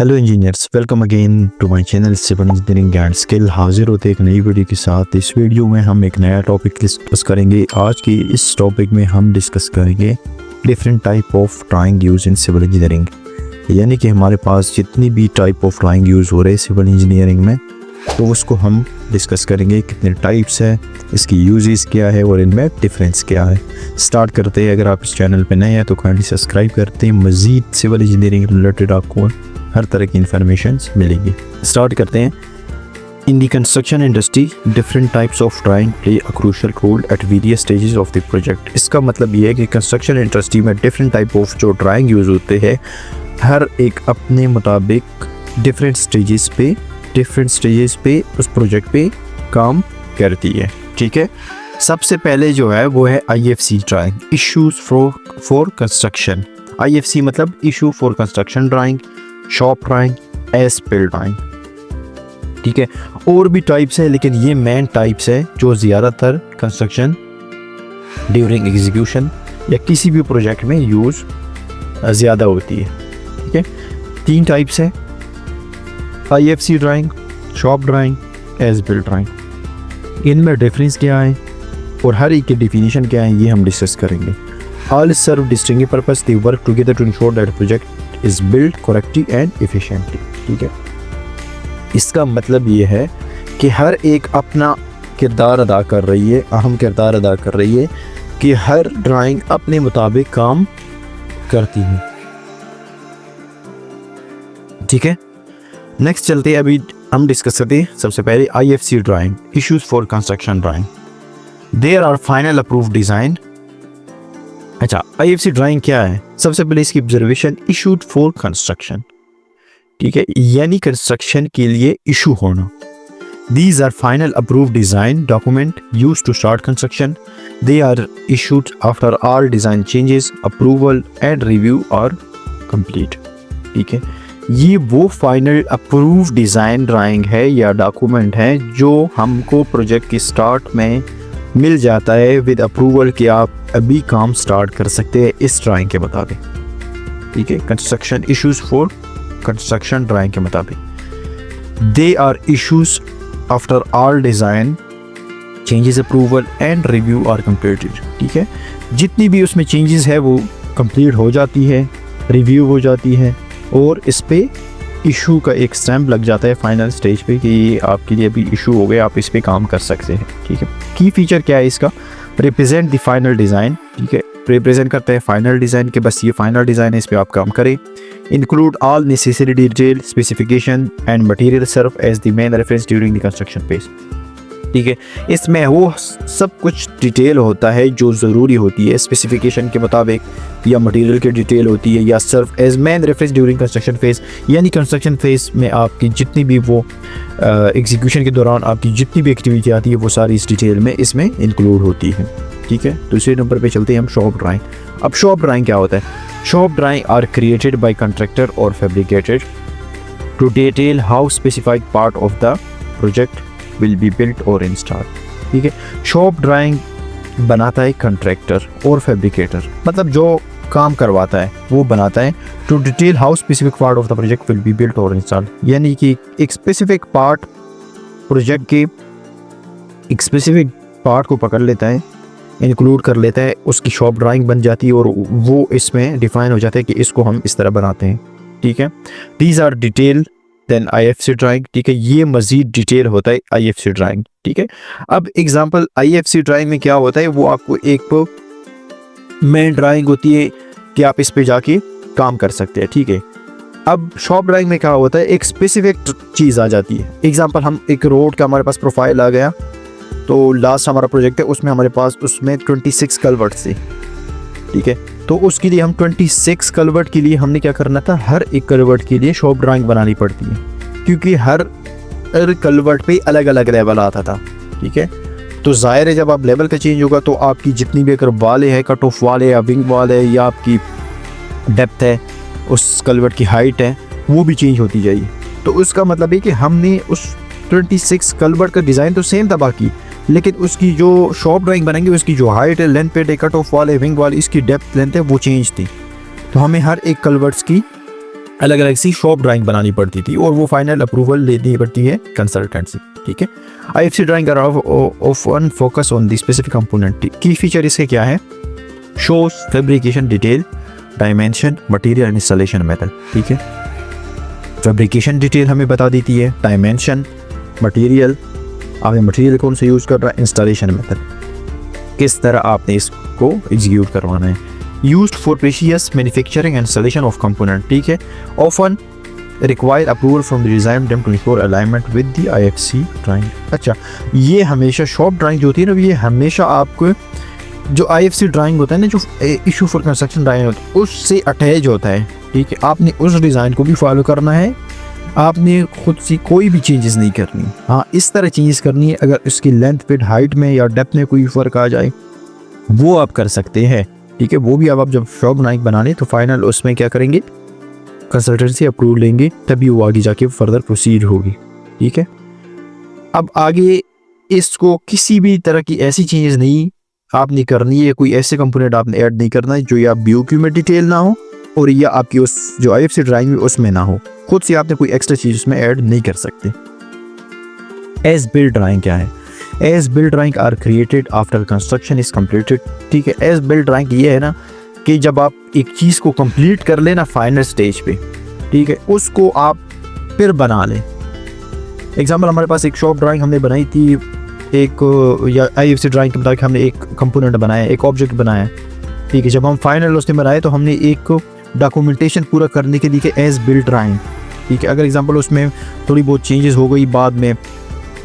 Hello engineers, welcome again to my channel civil engineering and skill. हाजिर होते एक नई वीडियो के साथ। इस वीडियो में हम एक नया टॉपिक डिस्कस करेंगे। आज की इस टॉपिक में हम डिस्कस करेंगे different type of drawing use in civil engineering, यानी कि हमारे पास जितनी भी टाइप ऑफ ड्राइंग यूज़ हो रहे हैं सिविल इंजीनियरिंग में, तो उसको हम डिस्कस करेंगे। कितने टाइप्स है, इसकी यूजेस क्या है और इनमें डिफरेंस क्या है। स्टार्ट करते हैं। अगर आप इस चैनल पे नए हैं तो काइंडली सब्सक्राइब करते हैं। मज़ीद सिविल इंजीनियरिंग रिलेटेड आपको हर तरह की इंफॉर्मेशन मिलेगी। स्टार्ट करते हैं। In the construction industry different types of drawing play a crucial role at various stages of the project. इसका मतलब ये है कि कंस्ट्रक्शन इंडस्ट्री में डिफरेंट टाइप ऑफ जो ड्राइंग यूज़ होते हैं, हर एक अपने मुताबिक डिफरेंट स्टेजेस पे उस प्रोजेक्ट पे काम करती है। ठीक है, सबसे पहले जो है वो है IFC drawing, issues for construction. IFC मतलब issue for construction drawing, shop drawing, as built drawing. ठीक है, और भी टाइप्स है, लेकिन ये मेन टाइप्स है जो ज़्यादातर कंस्ट्रक्शन ड्यूरिंग एग्जीक्यूशन या किसी भी प्रोजेक्ट में यूज़ ज़्यादा होती है। ठीक है, 3 टाइप्स है, IFC drawing, shop drawing, as built drawing. इनमें डिफरेंस क्या है और हर एक की डेफिनेशन क्या है, ये हम डिस्कस करेंगे। All serve distinctive purpose, they work together to ensure that project is built correctly and efficiently. ठीक है, इसका मतलब ये है कि हर एक अपना किरदार अदा कर रही है, अहम किरदार अदा कर रही है कि हर ड्राइंग अपने मुताबिक काम करती है। ठीक है, नेक्स्ट चलते हैं। अभी हम डिस्कस करते हैं सबसे पहले IFC drawing, issues for construction drawing. There are final approved design. अच्छा, IFC ड्राइंग क्या है? सबसे पहले इसकी ऑब्जर्वेशन, इशूड फॉर कंस्ट्रक्शन। ठीक है, यानी कंस्ट्रक्शन के लिए इशू होना। These are final approved design document use to start construction. They are issued after all design changes, approval and review are complete. ठीक है, ये वो फाइनल अप्रूव डिज़ाइन ड्राइंग है या डॉक्यूमेंट है जो हमको प्रोजेक्ट की स्टार्ट में मिल जाता है विद अप्रूवल कि आप अभी काम स्टार्ट कर सकते हैं इस ड्राइंग के मुताबिक। ठीक है, construction issues for construction drawing के मुताबिक। They are issues after all design changes, approval and review are completed. ठीक है, जितनी भी उसमें चेंजेस है वो कंप्लीट हो जाती है, रिव्यू हो जाती है और इस पे इशू का एक स्टैम्प लग जाता है फाइनल स्टेज पे कि ये आपके लिए अभी इशू हो गया, आप इस पे काम कर सकते हैं। ठीक है, की फीचर क्या है इसका? Represent the final design. ठीक है, रिप्रेजेंट करता है फाइनल डिज़ाइन के बस ये फाइनल डिज़ाइन है, इस पे आप काम करें। Include all necessary detail, specification and material serve as the main reference during the construction phase. ठीक है, इसमें वो सब कुछ डिटेल होता है जो ज़रूरी होती है स्पेसिफिकेशन के मुताबिक, या मटेरियल की डिटेल होती है, या serve as main reference during construction phase. यानी कंस्ट्रक्शन फेज़ में आपकी जितनी भी वो एग्जीक्यूशन के दौरान आपकी जितनी भी एक्टिविटी आती है वो सारी इस डिटेल में इसमें इंक्लूड होती है। ठीक है, दूसरे नंबर पे चलते हैं हम, शॉप ड्राइंग। अब शॉप ड्राइंग क्या होता है? Shop drawing are created by contractor और fabricated to detail how specified part of the project will be built or installed। ठीक है, शॉप ड्राइंग बनाता है कंट्रैक्टर और फैब्रिकेटर, मतलब जो काम करवाता है वो बनाता है। To detail how specific part of the project will be built और इंस्टॉल्ड, यानी कि एक स्पेसिफिक पार्ट प्रोजेक्ट के एक स्पेसिफिक पार्ट को पकड़ लेता है, इंक्लूड कर लेता है, उसकी शॉप ड्राइंग बन जाती है और वो इसमें डिफाइन हो जाता है कि इसको हम इस तरह बनाते हैं। ठीक है, these are detail then IFC drawing. ठीक है, ये मजीद डिटेल होता है IFC ड्राइंग। ठीक है, अब एग्जांपल IFC ड्राइंग में क्या होता है, वो आपको एक मेन ड्राइंग होती है कि आप इस पे जाके काम कर सकते हैं। ठीक है, अब शॉप ड्राइंग में क्या होता है, एक स्पेसिफिक चीज़ आ जाती है। एग्जांपल, हम एक रोड का हमारे पास प्रोफाइल आ गया, तो लास्ट हमारा प्रोजेक्ट है, उसमें हमारे पास उसमें 26 कलवर्ट थे। ठीक है, तो उसके लिए हम 26 कलवर्ट के लिए हमने क्या करना था, हर एक कलवर्ट के लिए शॉप ड्राइंग बनानी पड़ती है, क्योंकि हर कलवर्ट पे अलग अलग लेवल आता था। ठीक है, तो ज़ाहिर है जब आप लेवल का चेंज होगा तो आपकी जितनी भी अगर वाले है, कट ऑफ वाले या विंग वाल है, या आपकी डेप्थ है, उस कलवर्ट की हाइट है, वो भी चेंज होती जाएगी। तो उसका मतलब है कि हमने उस 26 कलवर्ट का डिज़ाइन तो सेम था बाकी, लेकिन उसकी जो शॉप ड्राइंग बनेंगे उसकी जो हाइट है, लेंथ पे, कट ऑफ वाल है, विंग वाल, इसकी डेप्थ लेंथ है, वो चेंज थी। तो हमें हर एक कलवर्ट्स की अलग अलग सी शॉप ड्राइंग बनानी पड़ती थी और वो फाइनल अप्रूवल लेनी पड़ती है कंसल्टेंसी, ठीक है। IFC drawing often focus on the specific component. की फीचर इसके क्या है? Shows fabrication detail, dimension, material and installation method, ठीक है। फैब्रिकेशन डिटेल हमें बता देती है, डायमेंशन, मटेरियल, आपने मटेरियल कौन सा यूज़ कर रहा है, इंस्टॉलेशन मेथड, किस तरह आपने इसको एग्जीक्यूट करवाना है। Used for precise manufacturing and installation of component, ठीक है। Often require approval from the design team to ensure alignment with the IFC drawing. अच्छा, ये हमेशा शॉप ड्राइंग जो होती है ना, ये हमेशा आपको जो IFC ड्राइंग होता है ना, जो इशू फॉर कंस्ट्रक्शन ड्राइंग होता है, उससे अटैच होता है, ठीक है। आपने उस डिज़ाइन को भी फॉलो करना है, आपने खुद से कोई भी चेंजेस नहीं करनी। हाँ, इस तरह चेंजेस करनी है, अगर इसकी लेंथ फिट हाइट में या डेप्थ में कोई फ़र्क आ जाए वो आप कर सकते हैं, ठीक है। वो भी आप जब शॉप ड्राइंग बनाने तो फाइनल उसमें क्या करेंगे, कंसल्टेंसी अप्रूव लेंगे, तभी वो आगे जाके फर्दर प्रोसीड होगी, ठीक है। अब आगे इसको किसी भी तरह की ऐसी चेंजेस नहीं आपने करनी है, कोई ऐसे कंपोनेंट आपने ऐड नहीं करना है जो या BOQ में डिटेल ना हो और या आपकी उस जो IFC ड्राइंग में उसमें ना हो। खुद से आपने कोई एक्स्ट्रा चीज़ उसमें ऐड नहीं कर सकते। एज बिल्ड ड्राइंग क्या है? As build drawing are created after construction is completed, ठीक है। एज बिल्ड ड्राइंग ये है ना कि जब आप एक चीज़ को कंप्लीट कर लेना फाइनल स्टेज पे, ठीक है, उसको आप फिर बना लें। एग्जाम्पल, हमारे पास एक शॉप ड्राइंग हमने बनाई थी, एक या IFC ड्राइंग के मुताबिक हमने एक कंपोनेंट बनाया, एक ऑब्जेक्ट बनाया, ठीक है। जब हम फाइनल उसने बनाए तो हमने एक डॉक्यूमेंटेशन पूरा करने के लिए एज बिल्ड ड्राइंग, ठीक है। अगर एग्जांपल उसमें थोड़ी बहुत चेंजेस हो गई बाद में,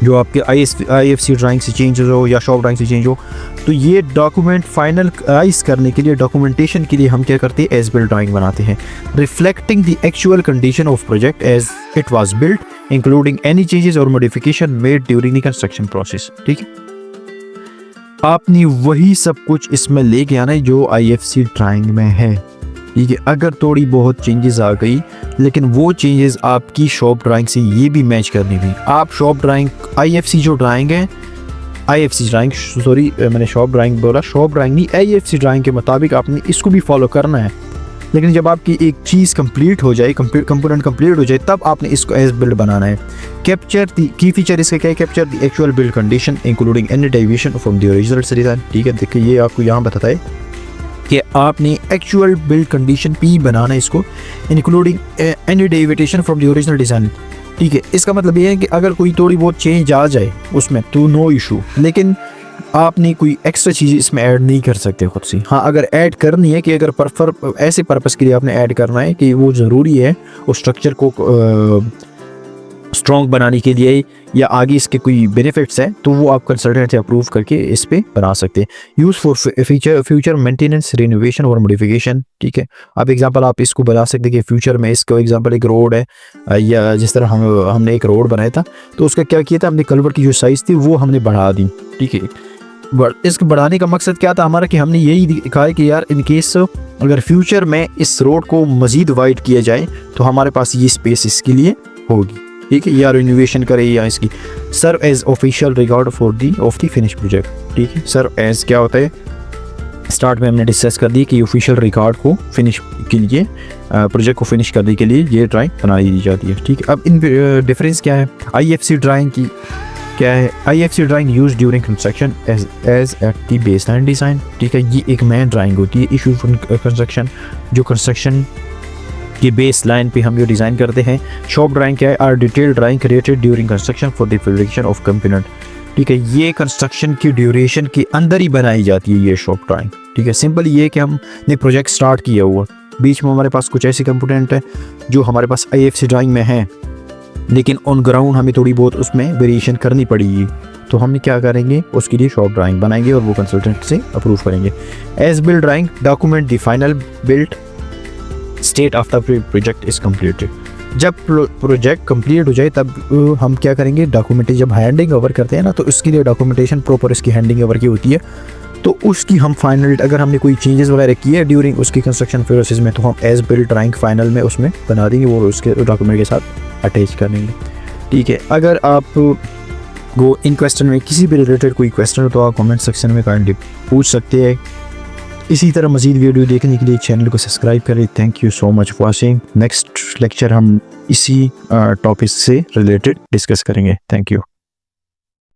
जो आपके IFC ड्राइंग से चेंजेस हो या शॉप ड्राइंग से चेंज हो, तो ये डॉक्यूमेंट फाइनलाइज करने के लिए, डॉक्यूमेंटेशन के लिए हम क्या करते हैं, एज बिल्ड ड्राइंग बनाते हैं, reflecting the actual condition of project as it was built, including any changes और modification made during the construction process, ठीक है। आपने वही सब कुछ इसमें लेके आना है जो IFC ड्राइंग में है, ठीक है। अगर थोड़ी बहुत चेंजेस आ गई, लेकिन वो चेंजेस आपकी शॉप ड्राइंग से ये भी मैच करनी थी। आप शॉप ड्राइंग IFC जो ड्राइंग है, IFC ड्राइंग, सॉरी मैंने शॉप ड्राइंग बोला, शॉप ड्राइंग नहीं, IFC ड्राइंग के मुताबिक आपने इसको भी फॉलो करना है। लेकिन जब आपकी एक चीज़ कंप्लीट हो जाए, कंपोनेंट कंप्लीट हो जाए, तब आपने इसको एज बिल्ड बनाना है। कैप्चर द की फीचर इसका क्या है, capture the actual build condition including any deviation from the original design, ठीक है। देखिए ये आपको यहाँ बताता है कि आपने एक्चुअल बिल्ड कंडीशन P बनाना है इसको, including any deviation from the original design, ठीक है। इसका मतलब ये है कि अगर कोई थोड़ी बहुत चेंज आ जाए उसमें तो नो इशू, लेकिन आपने कोई एक्स्ट्रा चीज़ इसमें ऐड नहीं कर सकते खुद से। हाँ, अगर ऐड करनी है कि अगर ऐसे पर्पस के लिए आपने ऐड करना है कि वो ज़रूरी है उस स्ट्रक्चर को स्ट्रॉन्ग बनाने के लिए या आगे इसके कोई बेनिफिट्स हैं, तो वो आप कंसल्टेंट से अप्रूव करके इस पे बना सकते हैं। Use for future maintenance, renovation और मॉडिफिकेशन, ठीक है। आप एग्जांपल आप इसको बना सकते हैं कि फ्यूचर में इसको एग्जांपल एक रोड है, या जिस तरह हमने एक रोड बनाया था, तो उसका क्या किया था, हमने कल्वर्ट की जो साइज़ थी वो हमने बढ़ा दी, ठीक है। इसको बढ़ाने का मकसद क्या था हमारा, कि हमने यही कहा है कि यार इन केस अगर फ्यूचर में इस रोड को मज़ीद वाइड किया जाए तो हमारे पास ये स्पेस इसके लिए होगी, ठीक है, या रिनोवेशन करे या इसकी। Serve as official record for the of the finish project, ठीक है। सर्व एज क्या होता है, स्टार्ट में हमने डिस्कस कर दी कि ऑफिशियल रिकॉर्ड को फिनिश के लिए, प्रोजेक्ट को फिनिश करने के लिए ये ड्राइंग बना दी जाती है, ठीक है। अब इन डिफरेंस क्या है IFC ड्राइंग की, क्या है, IFC drawing use during construction as at the baseline design, ठीक है। ये एक मेन ड्राइंग होती है इशू कंस्ट्रक्शन, जो कंस्ट्रक्शन की बेस लाइन पे हम जो डिज़ाइन करते हैं। शॉप ड्राइंग क्या है, are detail drawing created during construction for the fabrication of component, ठीक है। ये कंस्ट्रक्शन की ड्यूरेशन के अंदर ही बनाई जाती है ये शॉप ड्राइंग, ठीक है। सिंपल ये कि हमने प्रोजेक्ट स्टार्ट किया हुआ, बीच में हमारे पास कुछ ऐसे कंपोनेंट हैं जो हमारे पास IFC ड्राइंग में हैं, लेकिन ऑन ग्राउंड हमें थोड़ी बहुत उसमें वेरिएशन करनी पड़ेगी, तो हम क्या करेंगे, उसके लिए शॉप ड्राइंग बनाएंगे और वो कंसल्टेंट से अप्रूव करेंगे। As build drawing document the final build state after project is completed. जब प्रोजेक्ट कंप्लीट हो जाए तब हम क्या करेंगे, डॉक्यूमेंटेशन जब हैंडिंग ओवर करते हैं ना, तो उसके लिए डॉक्यूमेंटेशन प्रॉपर इसकी हैंडिंग ओवर की होती है, तो उसकी हम फाइनल, अगर हमने कोई चेंजेस वगैरह किए ड्यूरिंग उसकी कंस्ट्रक्शन प्रोसेस में, तो हम एज बिल्ड ड्राइंग फाइनल में उसमें बना देंगे, वो उसके डॉक्यूमेंट के साथ अटैच कर देंगे, ठीक है। अगर आप को इन क्वेश्चन में किसी भी रिलेटेड कोई क्वेश्चन हो तो आप कमेंट सेक्शन में काइंडली पूछ सकते हैं। इसी तरह मज़ीद वीडियो देखने के लिए चैनल को सब्सक्राइब करें। Thank you so much watching. Next lecture हम इसी टॉपिक से रिलेटेड डिस्कस करेंगे। Thank you.